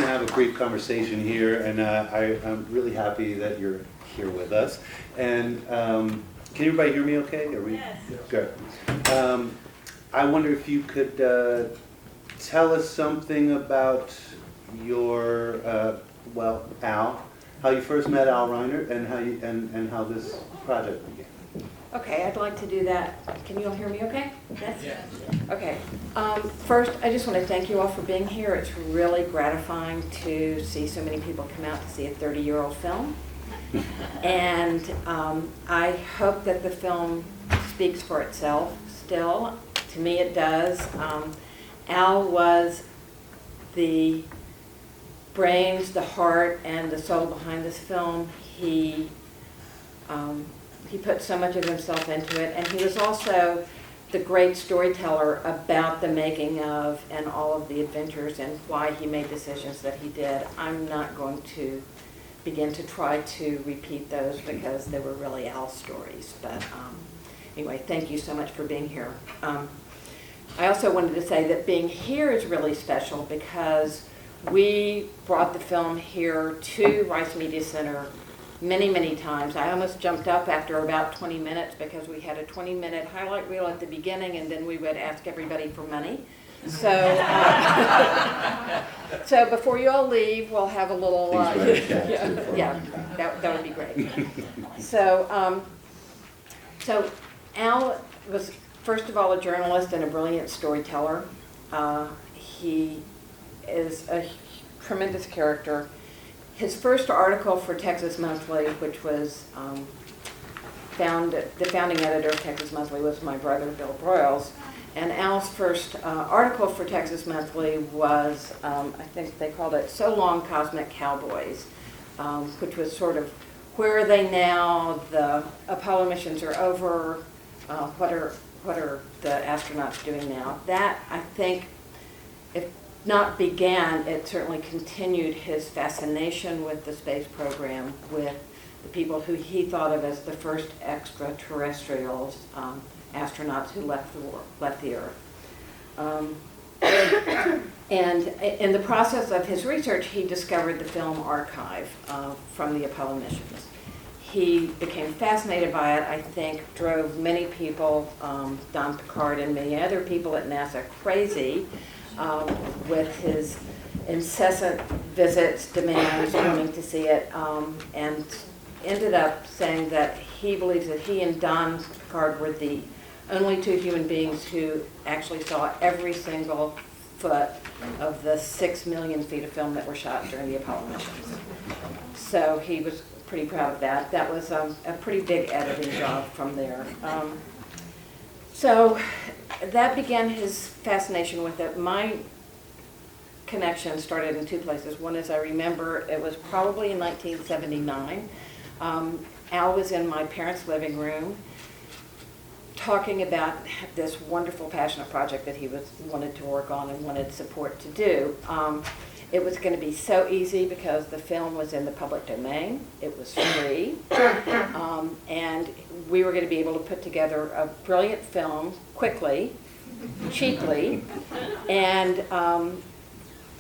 have a brief conversation here, and I'm really happy that you're here with us. And can everybody hear me okay? Are we? Yes. Good. I wonder if you could tell us something about your, well, Al, how you first met Al Reinert, and how this project began. Okay, I'd like to do that. Can you all hear me okay? Yes? Yeah. Okay. First, I just want to thank you all for being here. It's really gratifying to see so many people come out to see a 30-year-old film. And I hope that the film speaks for itself still. To me it does. Al was the brains, the heart, and the soul behind this film. He put so much of himself into it, and he was also the great storyteller about the making of and all of the adventures and why he made decisions that he did. I'm not going to begin to try to repeat those because they were really Al's stories. But anyway, thank you so much for being here. I also wanted to say that being here is really special because we brought the film here to Rice Media Center many times. I almost jumped up after about 20 minutes because we had a 20-minute highlight reel at the beginning, and then we would ask everybody for money. So, so before you all leave, we'll have a little. Yeah, that would be great. So, so Al was first of all a journalist and a brilliant storyteller. He is a tremendous character. His first article for Texas Monthly, which was the founding editor of Texas Monthly was my brother, Bill Broyles. And Al's first article for Texas Monthly was, I think they called it So Long Cosmic Cowboys, which was sort of, where are they now? The Apollo missions are over. What are the astronauts doing now? That, I think, if not began, it certainly continued his fascination with the space program, with the people who he thought of as the first extraterrestrials, astronauts who left the Earth. And in the process of his research, he discovered the film archive from the Apollo missions. He became fascinated by it, I think, drove many people, Don Picard and many other people at NASA, crazy with his incessant visits, demands, wanting to see it, and ended up saying that he believes that he and Don Picard were the only two human beings who actually saw every single foot of the 6 million feet of film that were shot during the Apollo missions. So he was pretty proud of that. That was a pretty big editing job from there. So that began his fascination with it. My connection started in two places. One is I remember it was probably in 1979. Al was in my parents' living room talking about this wonderful, passionate project that he wanted to work on and wanted support to do. It was going to be so easy because the film was in the public domain. It was free. And we were going to be able to put together a brilliant film quickly, cheaply, and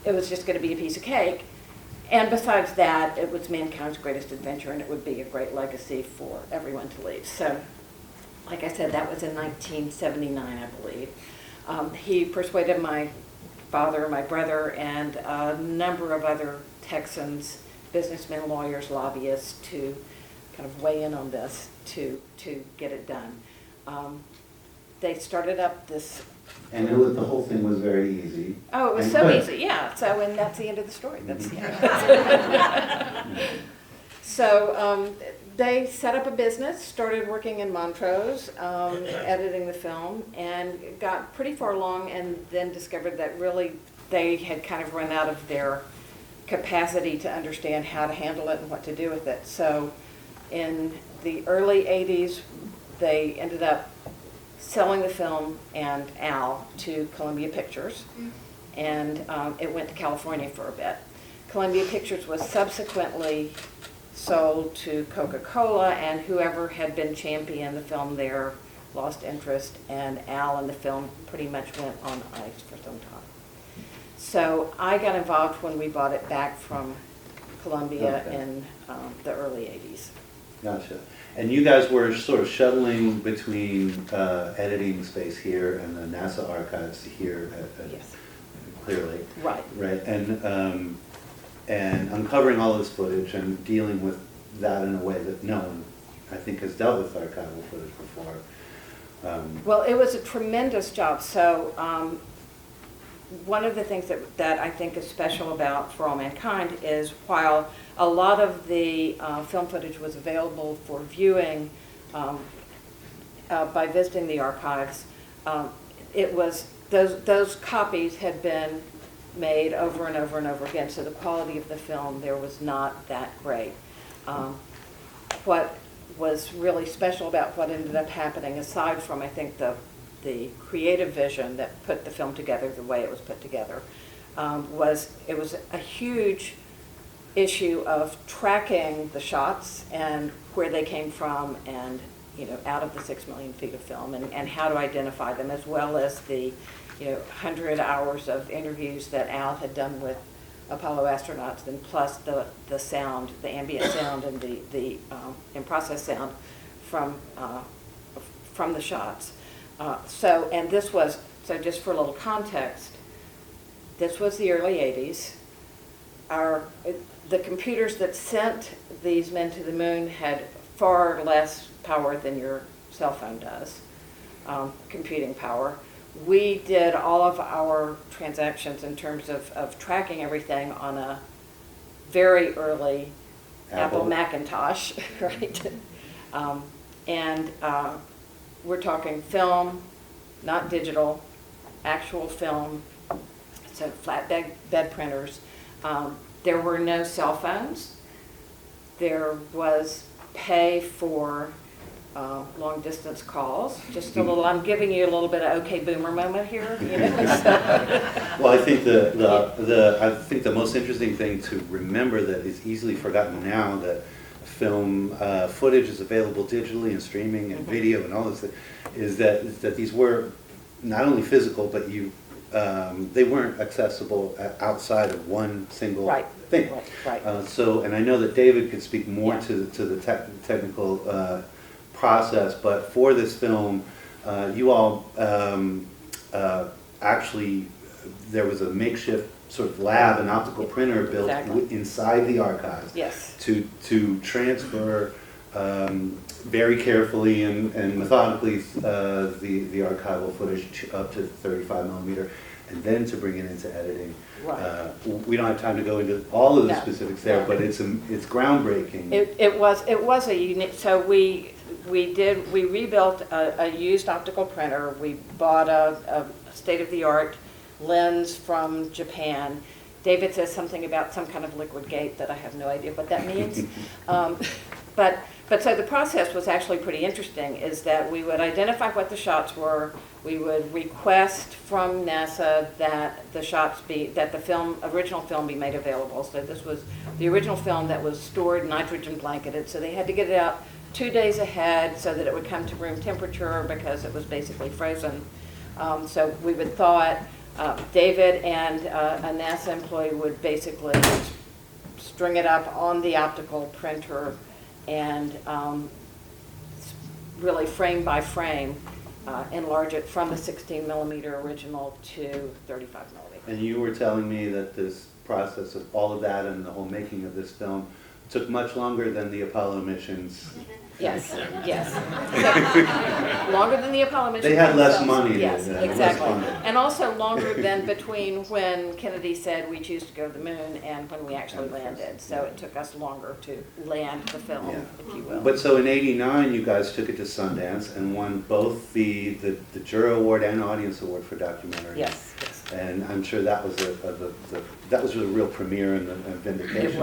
it was just going to be a piece of cake. And besides that, it was mankind's greatest adventure, and it would be a great legacy for everyone to leave. So, like I said, that was in 1979, I believe. He persuaded my father, my brother, and a number of other Texans, businessmen, lawyers, lobbyists, to kind of weigh in on this to get it done. They started up this. And the whole thing was very easy. Oh, it was so easy, yeah. So, and that's the end of the story. That's yeah. So they set up a business, started working in Montrose, editing the film, and got pretty far along, and then discovered that really they had kind of run out of their capacity to understand how to handle it and what to do with it. So in the early 80s, they ended up selling the film and Al to Columbia Pictures, and it went to California for a bit. Columbia Pictures was subsequently sold to Coca-Cola, and whoever had been championing the film there lost interest, and Al and the film pretty much went on ice for some time. So I got involved when we bought it back from Columbia Okay. in the early 80s. Gotcha. And you guys were sort of shuttling between editing space here and the NASA archives here at Yes. Clearly. Right. Right. And uncovering all this footage and dealing with that in a way that no one, I think, has dealt with archival footage before. Well, it was a tremendous job. So one of the things that I think is special about For All Mankind is while a lot of the film footage was available for viewing by visiting the archives, it was those copies had been made over and over and over again, so the quality of the film there was not that great. What was really special about what ended up happening, aside from I think the creative vision that put the film together the way it was put together, was a huge issue of tracking the shots and where they came from, and out of the 6 million feet of film, and how to identify them, as well as the 100 hours of interviews that Al had done with Apollo astronauts, and plus the sound, the ambient sound, and the in-process sound from the shots. So just for a little context, this was the early 80s. The computers that sent these men to the moon had far less power than your cell phone does, computing power. We did all of our transactions in terms of tracking everything on a very early Apple Macintosh, right? And we're talking film, not digital, actual film, so flat bed printers. There were no cell phones. There was pay for long distance calls. Just a little, I'm giving you a little bit of okay boomer moment here, Well, I think the most interesting thing to remember that is easily forgotten now, that film footage is available digitally and streaming and video and all this, is that these were not only physical, but they weren't accessible outside of one single thing. Right. And I know that David could speak more to the technical process, but for this film, you all actually, there was a makeshift sort of lab, an optical printer built inside the archives. Yes. To transfer very carefully and methodically the archival footage up to 35 millimeter, and then to bring it into editing. Right. We don't have time to go into all of the specifics there, but it's groundbreaking. It was a unique. So we rebuilt a used optical printer. We bought a state-of-the-art lens from Japan. David says something about some kind of liquid gate that I have no idea what that means. But so the process was actually pretty interesting, is that we would identify what the shots were. We would request from NASA that the original film be made available. So this was the original film that was stored nitrogen blanketed. So they had to get it out 2 days ahead so that it would come to room temperature, because it was basically frozen. So we would thaw it. David and a NASA employee would basically string it up on the optical printer and really frame by frame enlarge it from the 16 millimeter original to 35 millimeter. And you were telling me that this process of all of that and the whole making of this film took much longer than the Apollo missions. Yes. So, longer than the Apollo missions. They had less money. Yes, than exactly. less funding. And also longer than between when Kennedy said we choose to go to the moon and when we actually landed. So it took us longer to land the film, if you will. But so in '89, you guys took it to Sundance and won both the Jury Award and Audience Award for documentary. Yes. And I'm sure that was a real premiere and vindication.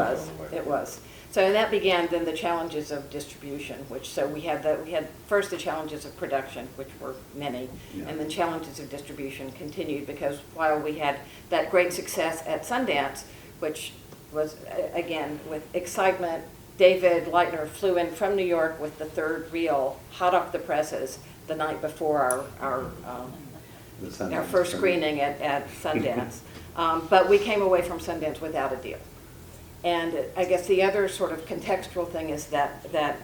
It was. So and that began then the challenges of distribution, we had first the challenges of production, which were many, and then challenges of distribution continued, because while we had that great success at Sundance, which was again with excitement, David Leitner flew in from New York with the third reel, hot off the presses, the night before our the Sundance our first premiere. screening at Sundance. But we came away from Sundance without a deal. And I guess the other sort of contextual thing is that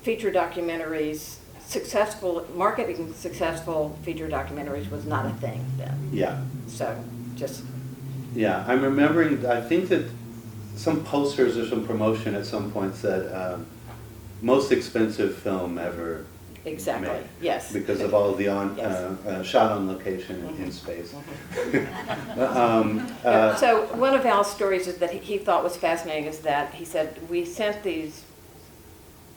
feature documentaries, marketing successful feature documentaries was not a thing then. Yeah. So just. Yeah, I'm remembering, I think that some posters or some promotion at some point said, most expensive film ever Exactly, made. yes. Because of all of the Yes. shot on location in space. So one of Al's stories is that he thought was fascinating is that he said, we sent these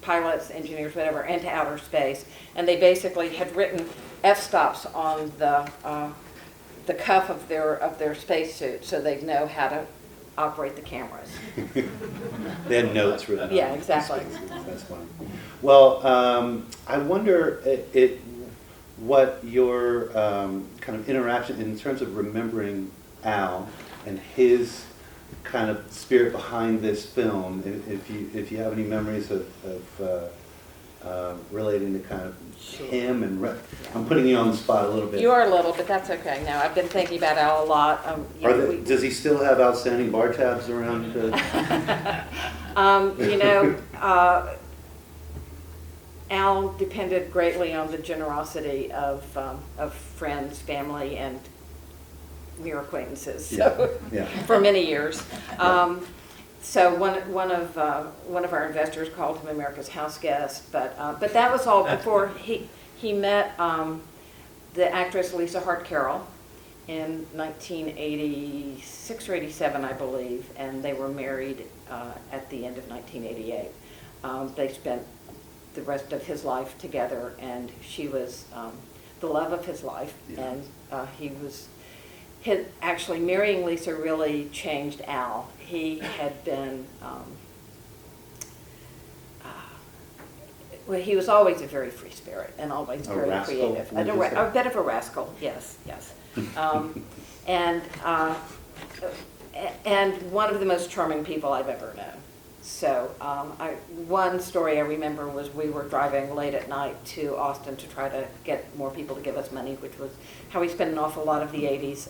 pilots, engineers, whatever, into outer space, and they basically had written f-stops on the cuff of their spacesuit so they'd know how to operate the cameras. They had notes written on Yeah, it. exactly. That's funny. Well, I wonder what your kind of interaction in terms of remembering Al and his kind of spirit behind this film, if you have any memories of relating to kind of him and I'm putting you on the spot a little bit. You are a little, but that's okay. No, I've been thinking about Al a lot. Does he still have outstanding bar tabs around? Al depended greatly on the generosity of friends, family, and mere acquaintances. So, yeah. for many years. So one of our investors called him America's house guest, but that was all before he met the actress Lisa Hart Carroll in 1986 or 87, I believe, and they were married at the end of 1988. They spent the rest of his life together, and she was the love of his life, and he was. Actually, marrying Lisa really changed Al. He had been, well, he was always a very free spirit and always very creative. A bit of a rascal, yes. And one of the most charming people I've ever known. So one story I remember was we were driving late at night to Austin to try to get more people to give us money, which was how we spent an awful lot of the 80s.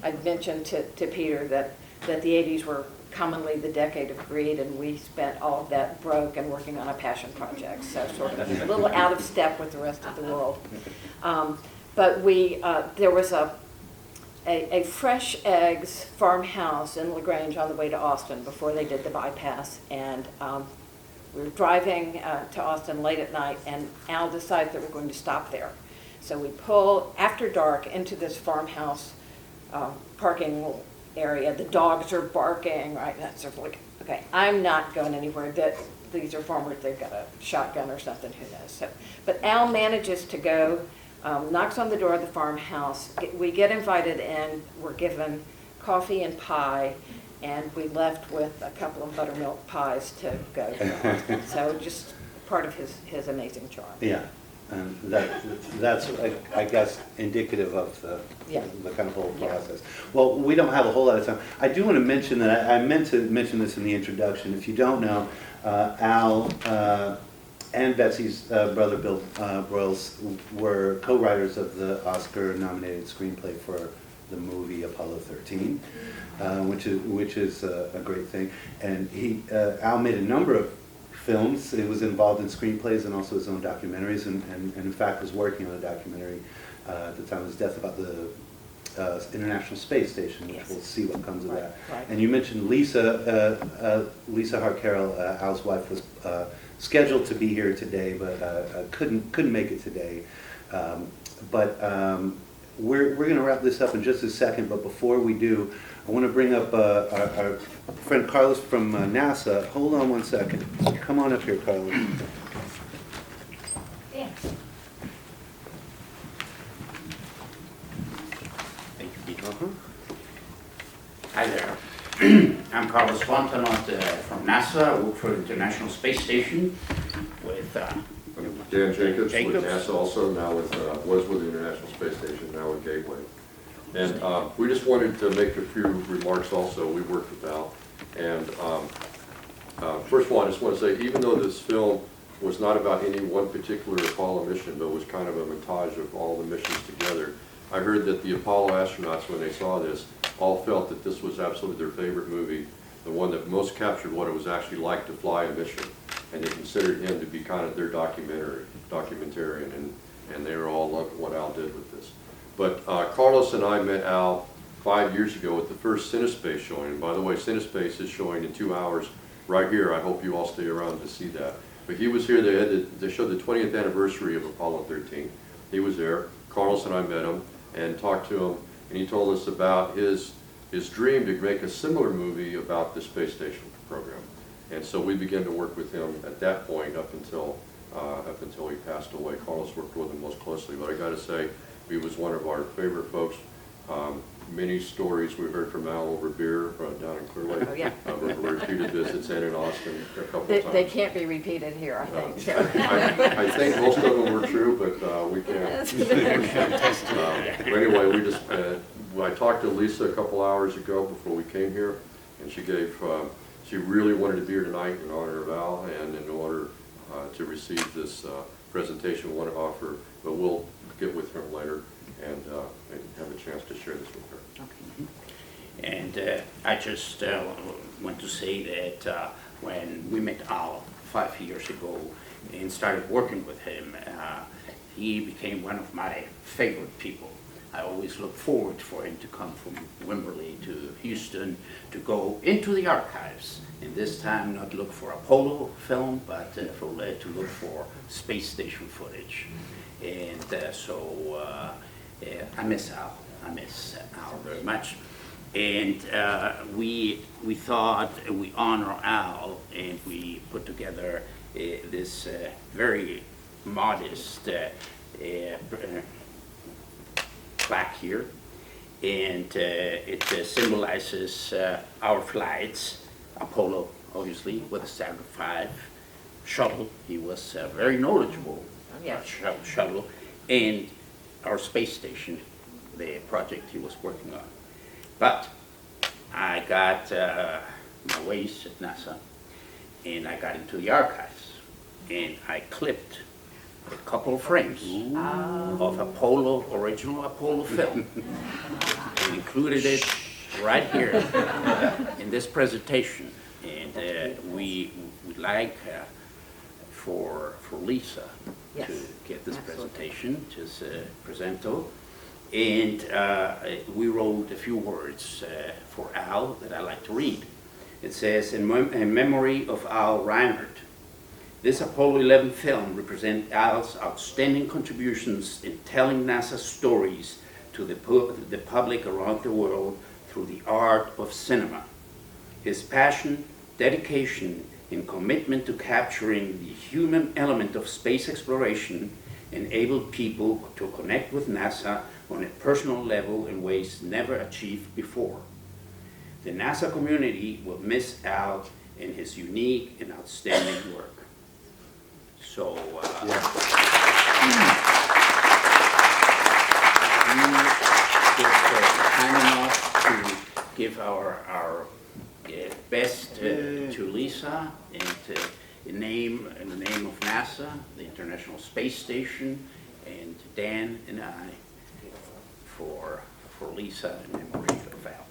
I'd mentioned to Peter that the 80s were commonly the decade of greed, and we spent all of that broke and working on a passion project, so sort of a little out of step with the rest of the world. But there was a Fresh Eggs farmhouse in LaGrange on the way to Austin before they did the bypass, and we were driving to Austin late at night, and Al decided that we're going to stop there. So we pull after dark into this farmhouse parking area. The dogs are barking, right? That's sort of like, okay, I'm not going anywhere. These are farmers, they've got a shotgun or something, who knows. So, but Al manages to go, knocks on the door of the farmhouse. We get invited in, we're given coffee and pie, and we left with a couple of buttermilk pies to go. So just part of his amazing charm. Yeah, and that's I guess indicative of the kind of whole process. Well, we don't have a whole lot of time. I do want to mention that I meant to mention this in the introduction. If you don't know, Al and Betsy's brother Bill Broyles were co-writers of the Oscar-nominated screenplay for the movie Apollo 13, which is a great thing. And Al made a number of films. He was involved in screenplays and also his own documentaries, and in fact was working on a documentary at the time of his death about the International Space Station, which we'll see what comes of that. Right. And you mentioned Lisa Hart Carroll, Al's wife, was scheduled to be here today, but couldn't make it today. We're going to wrap this up in just a second, but before we do, I want to bring up our friend Carlos from NASA. Hold on one second. Come on up here, Carlos. Thanks. Thank you, Peter. Hi there. I'm Carlos Fontanot from NASA. I work for the International Space Station with Dan Jacobs with NASA also, now was with the International Space Station, now with Gateway. And we just wanted to make a few remarks also. We worked with Al. And first of all, I just want to say, even though this film was not about any one particular Apollo mission, but was kind of a montage of all the missions together. I heard that the Apollo astronauts, when they saw this, all felt that this was absolutely their favorite movie, the one that most captured what it was actually like to fly a mission. And they considered him to be kind of their documentarian, and they were all loving what Al did with this. But Carlos and I met Al 5 years ago at the first CineSpace showing. And by the way, CineSpace is showing in 2 hours right here. I hope you all stay around to see that. But he was here. They showed the 20th anniversary of Apollo 13. He was there. Carlos and I met him and talked to him, and he told us about his dream to make a similar movie about the space station program. And so we began to work with him at that point up until he passed away. Carlos worked with him most closely, but I got to say, he was one of our favorite folks. Many stories we heard from Al over beer down in Clear Lake. Oh, yeah. Repeated visits in Austin a couple of times. They can't be repeated here, I think. So. I think most of them were true, but we can't. But anyway, we just, I talked to Lisa a couple hours ago before we came here, and she really wanted to be here tonight in honor of Al and in order to receive this presentation we want to offer, but we'll get with her later and have a chance to share this with her. Okay. And I just want to say that when we met Al 5 years ago and started working with him, he became one of my favorite people. I always look forward for him to come from Wimberley to Houston to go into the archives, and this time not look for Apollo film, but to look for space station footage. And I miss Al. I miss Al very much. And we thought we honor Al, and we put together this very modest plaque here, and it symbolizes our flights. Apollo, obviously, with a Saturn V shuttle. He was very knowledgeable. Yes. Shuttle, and our space station, the project he was working on. But I got my ways at NASA, and I got into the archives, and I clipped a couple of frames of original Apollo film, and included it right here in this presentation. And we would like for Lisa Yes. to get this Absolutely. presentation, just presento. And we wrote a few words for Al that I like to read. It says, in memory of Al Reinert, this Apollo 11 film represents Al's outstanding contributions in telling NASA stories to the public around the world through the art of cinema. His passion, dedication, and commitment to capturing the human element of space exploration enabled people to connect with NASA on a personal level in ways never achieved before. The NASA community will miss Al and his unique and outstanding work. So, you just kind enough to give our best to Lisa and in the name of NASA, the International Space Station, and Dan and I for Lisa in memory of Al.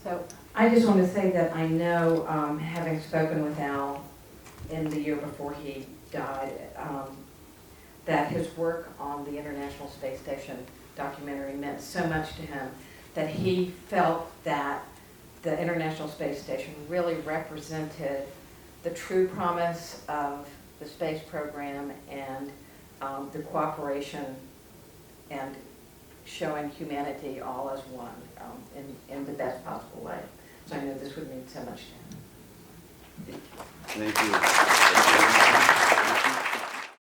So I just want to say that I know, having spoken with Al in the year before he died, that his work on the International Space Station documentary meant so much to him that he felt that the International Space Station really represented the true promise of the space program and the cooperation and showing humanity all as one in the best possible way. So I know this would mean so much to him. Thank you.